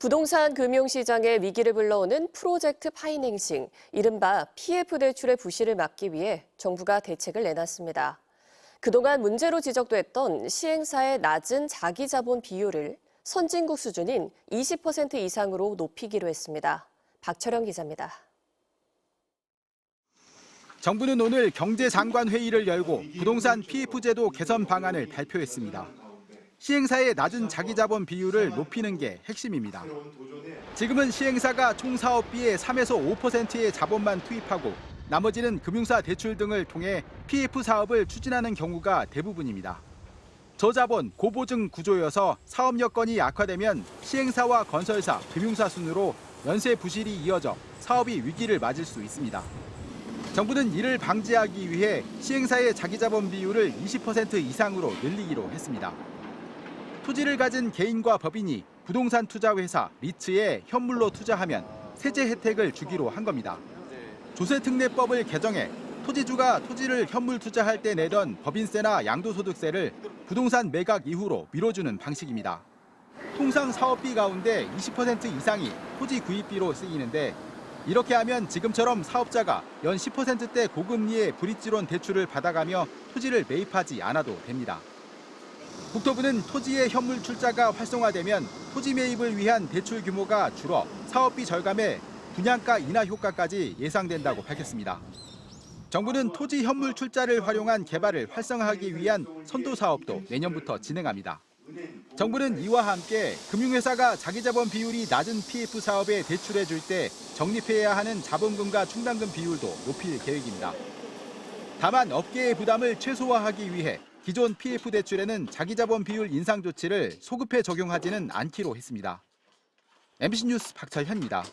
부동산 금융시장의 위기를 불러오는 프로젝트 파이낸싱, 이른바 PF 대출의 부실을 막기 위해 정부가 대책을 내놨습니다. 그동안 문제로 지적됐던 시행사의 낮은 자기자본 비율을 선진국 수준인 20% 이상으로 높이기로 했습니다. 박철영 기자입니다. 정부는 오늘 경제장관회의를 열고 부동산 PF 제도 개선 방안을 발표했습니다. 시행사의 낮은 자기자본 비율을 높이는 게 핵심입니다. 지금은 시행사가 총 사업비의 3에서 5%의 자본만 투입하고 나머지는 금융사 대출 등을 통해 PF 사업을 추진하는 경우가 대부분입니다. 저자본, 고보증 구조여서 사업 여건이 악화되면 시행사와 건설사, 금융사 순으로 연쇄 부실이 이어져 사업이 위기를 맞을 수 있습니다. 정부는 이를 방지하기 위해 시행사의 자기자본 비율을 20% 이상으로 늘리기로 했습니다. 토지를 가진 개인과 법인이 부동산 투자회사 리츠에 현물로 투자하면 세제 혜택을 주기로 한 겁니다. 조세특례법을 개정해 토지주가 토지를 현물 투자할 때 내던 법인세나 양도소득세를 부동산 매각 이후로 밀어주는 방식입니다. 통상 사업비 가운데 20% 이상이 토지 구입비로 쓰이는데 이렇게 하면 지금처럼 사업자가 연 10%대 고금리의 브릿지론 대출을 받아가며 토지를 매입하지 않아도 됩니다. 국토부는 토지의 현물 출자가 활성화되면 토지 매입을 위한 대출 규모가 줄어 사업비 절감에 분양가 인하 효과까지 예상된다고 밝혔습니다. 정부는 토지 현물 출자를 활용한 개발을 활성화하기 위한 선도 사업도 내년부터 진행합니다. 정부는 이와 함께 금융회사가 자기자본 비율이 낮은 PF 사업에 대출해 줄 때 적립해야 하는 자본금과 충당금 비율도 높일 계획입니다. 다만 업계의 부담을 최소화하기 위해 기존 PF 대출에는 자기자본 비율 인상 조치를 소급해 적용하지는 않기로 했습니다. MBC 뉴스 박철현입니다.